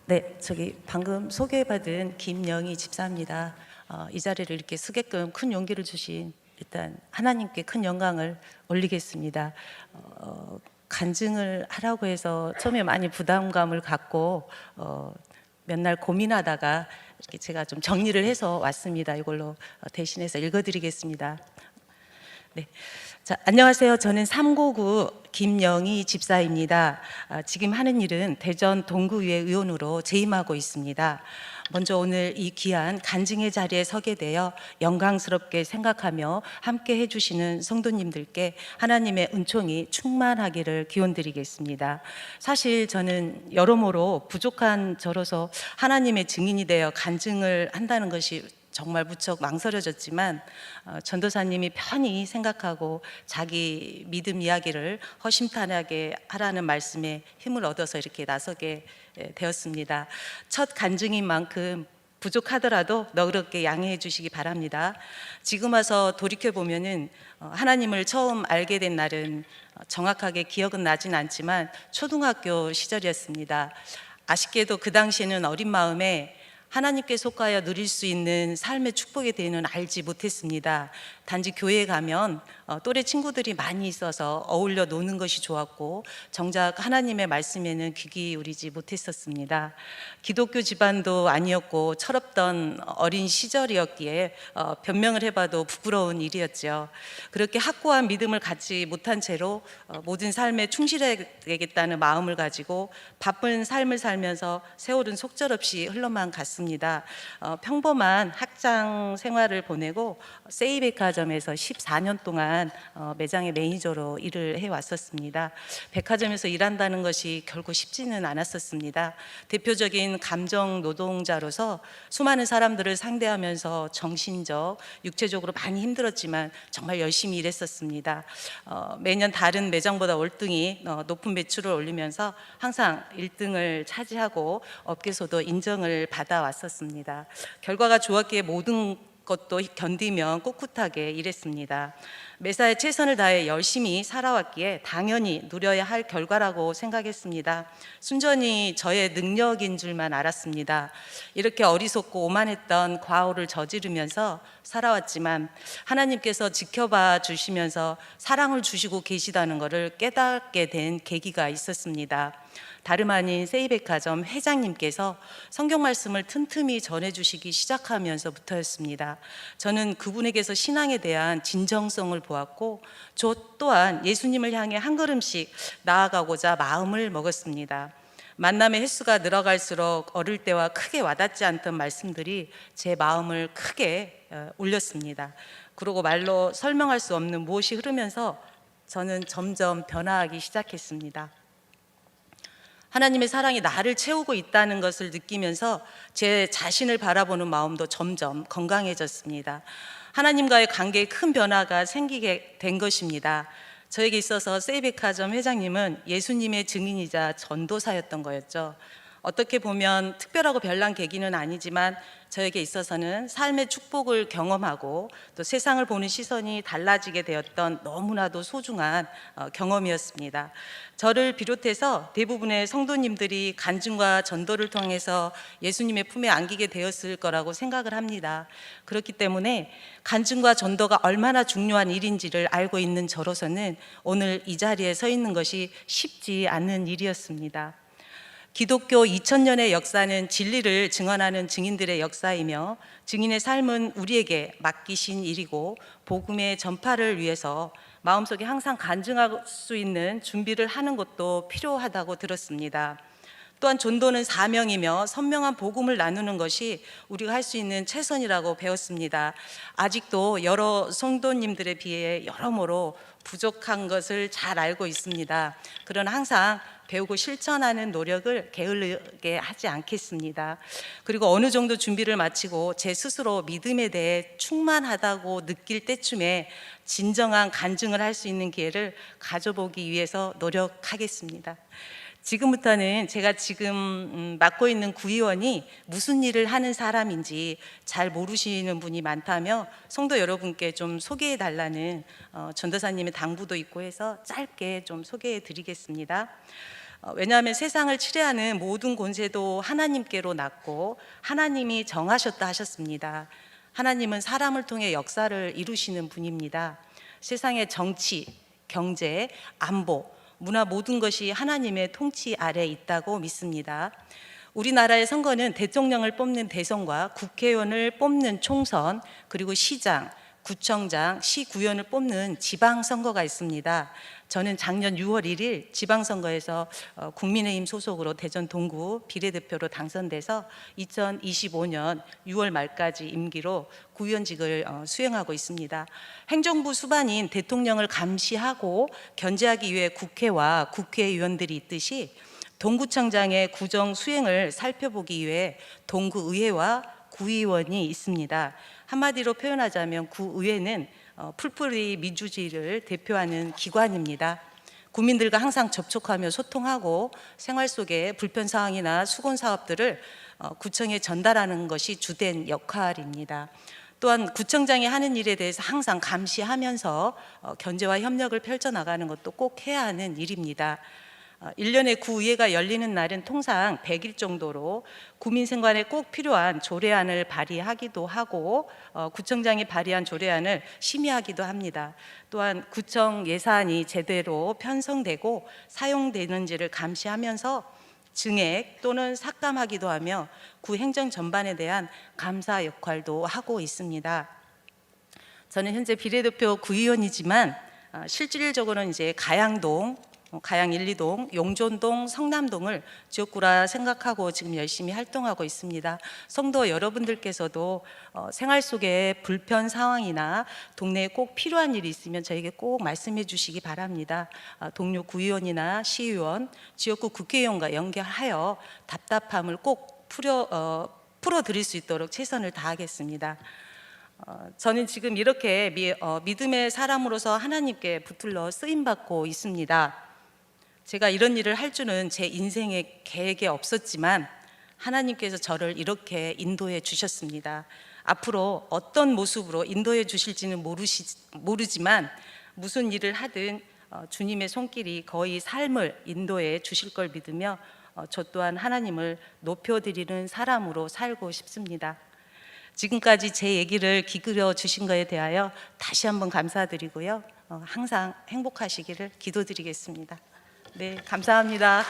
네, 저기 방금 소개받은 김영희 집사입니다. 이 자리를 이렇게 쓰게끔 큰 용기를 주신 일단 하나님께 큰 영광을 올리겠습니다. 간증을 하라고 해서 처음에 많이 부담감을 갖고 몇 날 고민하다가 이렇게 제가 좀 정리를 해서 왔습니다. 이걸로 대신해서 읽어드리겠습니다. 네. 자, 안녕하세요. 저는 삼고구 김영희 집사입니다. 지금 하는 일은 대전 동구의회 의원으로 재임하고 있습니다. 먼저 오늘 이 귀한 간증의 자리에 서게 되어 영광스럽게 생각하며 함께 해주시는 성도님들께 하나님의 은총이 충만하기를 기원드리겠습니다. 사실 저는 여러모로 부족한 저로서 하나님의 증인이 되어 간증을 한다는 것이 정말 무척 망설여졌지만 전도사님이 편히 생각하고 자기 믿음 이야기를 허심탄회하게 하라는 말씀에 힘을 얻어서 이렇게 나서게 되었습니다. 첫 간증인 만큼 부족하더라도 너그럽게 양해해 주시기 바랍니다. 지금 와서 돌이켜 보면은 하나님을 처음 알게 된 날은 정확하게 기억은 나진 않지만 초등학교 시절이었습니다. 아쉽게도 그 당시에는 어린 마음에 하나님께 속하여 누릴 수 있는 삶의 축복에 대해서는 알지 못했습니다. 단지 교회에 가면 또래 친구들이 많이 있어서 어울려 노는 것이 좋았고 정작 하나님의 말씀에는 귀 기울이지 못했었습니다. 기독교 집안도 아니었고 철없던 어린 시절이었기에 변명을 해봐도 부끄러운 일이었죠. 그렇게 확고한 믿음을 갖지 못한 채로 모든 삶에 충실해야겠다는 마음을 가지고 바쁜 삶을 살면서 세월은 속절없이 흘러만 갔습니다. 평범한 학장 생활을 보내고 세이백화점에서 14년 동안 매장의 매니저로 일을 해왔었습니다. 백화점에서 일한다는 것이 결코 쉽지는 않았었습니다. 대표적인 감정 노동자로서 수많은 사람들을 상대하면서 정신적, 육체적으로 많이 힘들었지만 정말 열심히 일했었습니다. 매년 다른 매장보다 월등히 높은 매출을 올리면서 항상 1등을 차지하고 업계에서도 인정을 받아왔었습니다. 결과가 좋았기에 모든 것도 견디며 꿋꿋하게 일했습니다. 매사에 최선을 다해 열심히 살아왔기에 당연히 누려야 할 결과라고 생각했습니다. 순전히 저의 능력인 줄만 알았습니다. 이렇게 어리석고 오만했던 과오를 저지르면서 살아왔지만 하나님께서 지켜봐 주시면서 사랑을 주시고 계시다는 것을 깨닫게 된 계기가 있었습니다. 다름 아닌 세이백화점 회장님께서 성경 말씀을 틈틈이 전해주시기 시작하면서부터였습니다. 저는 그분에게서 신앙에 대한 진정성을 보았고 저 또한 예수님을 향해 한 걸음씩 나아가고자 마음을 먹었습니다. 만남의 횟수가 늘어갈수록 어릴 때와 크게 와닿지 않던 말씀들이 제 마음을 크게 울렸습니다. 그리고 말로 설명할 수 없는 무엇이 흐르면서 저는 점점 변화하기 시작했습니다. 하나님의 사랑이 나를 채우고 있다는 것을 느끼면서 제 자신을 바라보는 마음도 점점 건강해졌습니다. 하나님과의 관계에 큰 변화가 생기게 된 것입니다. 저에게 있어서 세이백화점 회장님은 예수님의 증인이자 전도사였던 거였죠. 어떻게 보면 특별하고 별난 계기는 아니지만 저에게 있어서는 삶의 축복을 경험하고 또 세상을 보는 시선이 달라지게 되었던 너무나도 소중한 경험이었습니다. 저를 비롯해서 대부분의 성도님들이 간증과 전도를 통해서 예수님의 품에 안기게 되었을 거라고 생각을 합니다. 그렇기 때문에 간증과 전도가 얼마나 중요한 일인지를 알고 있는 저로서는 오늘 이 자리에 서 있는 것이 쉽지 않은 일이었습니다. 기독교 2000년의 역사는 진리를 증언하는 증인들의 역사이며 증인의 삶은 우리에게 맡기신 일이고 복음의 전파를 위해서 마음속에 항상 간증할 수 있는 준비를 하는 것도 필요하다고 들었습니다. 또한 전도는 사명이며 선명한 복음을 나누는 것이 우리가 할 수 있는 최선이라고 배웠습니다. 아직도 여러 성도님들에 비해 여러모로 부족한 것을 잘 알고 있습니다. 그러나 항상 배우고 실천하는 노력을 게을르게 하지 않겠습니다. 그리고 어느 정도 준비를 마치고 제 스스로 믿음에 대해 충만하다고 느낄 때쯤에 진정한 간증을 할 수 있는 기회를 가져보기 위해서 노력하겠습니다. 지금부터는 제가 지금 맡고 있는 구의원이 무슨 일을 하는 사람인지 잘 모르시는 분이 많다며 성도 여러분께 좀 소개해 달라는 전도사님의 당부도 있고 해서 짧게 좀 소개해 드리겠습니다. 왜냐하면 세상을 치뢰하는 모든 권세도 하나님께로 났고 하나님이 정하셨다 하셨습니다. 하나님은 사람을 통해 역사를 이루시는 분입니다. 세상의 정치, 경제, 안보, 문화 모든 것이 하나님의 통치 아래 있다고 믿습니다. 우리나라의 선거는 대통령을 뽑는 대선과 국회의원을 뽑는 총선, 그리고 시장, 구청장, 시구의원을 뽑는 지방선거가 있습니다. 저는 작년 6월 1일 지방선거에서 국민의힘 소속으로 대전 동구 비례대표로 당선돼서 2025년 6월 말까지 임기로 구의원직을 수행하고 있습니다. 행정부 수반인 대통령을 감시하고 견제하기 위해 국회와 국회의원들이 있듯이 동구청장의 구정 수행을 살펴보기 위해 동구의회와 구의원이 있습니다. 한마디로 표현하자면 구의회는 풀뿌리 민주주의를 대표하는 기관입니다. 국민들과 항상 접촉하며 소통하고 생활 속의 불편 사항이나 수건 사업들을 구청에 전달하는 것이 주된 역할입니다. 또한 구청장이 하는 일에 대해서 항상 감시하면서 견제와 협력을 펼쳐나가는 것도 꼭 해야 하는 일입니다. 1년에 구의회가 열리는 날은 통상 100일 정도로 구민 생활에 꼭 필요한 조례안을 발의하기도 하고 구청장이 발의한 조례안을 심의하기도 합니다. 또한 구청 예산이 제대로 편성되고 사용되는지를 감시하면서 증액 또는 삭감하기도 하며 구 행정 전반에 대한 감사 역할도 하고 있습니다. 저는 현재 비례대표 구의원이지만 실질적으로는 이제 가양동, 가양 1, 2동, 용존동, 성남동을 지역구라 생각하고 지금 열심히 활동하고 있습니다. 성도 여러분들께서도 생활 속에 불편 상황이나 동네에 꼭 필요한 일이 있으면 저에게 꼭 말씀해 주시기 바랍니다. 동료 구의원이나 시의원, 지역구 국회의원과 연결하여 답답함을 꼭 풀어드릴 수 있도록 최선을 다하겠습니다. 저는 지금 이렇게 믿음의 사람으로서 하나님께 붙들러 쓰임받고 있습니다. 제가 이런 일을 할 줄은 제 인생의 계획에 없었지만 하나님께서 저를 이렇게 인도해 주셨습니다. 앞으로 어떤 모습으로 인도해 주실지는 모르지만 무슨 일을 하든 주님의 손길이 거의 삶을 인도해 주실 걸 믿으며 저 또한 하나님을 높여드리는 사람으로 살고 싶습니다. 지금까지 제 얘기를 기울여 주신 것에 대하여 다시 한번 감사드리고요. 항상 행복하시기를 기도드리겠습니다. 네, 감사합니다.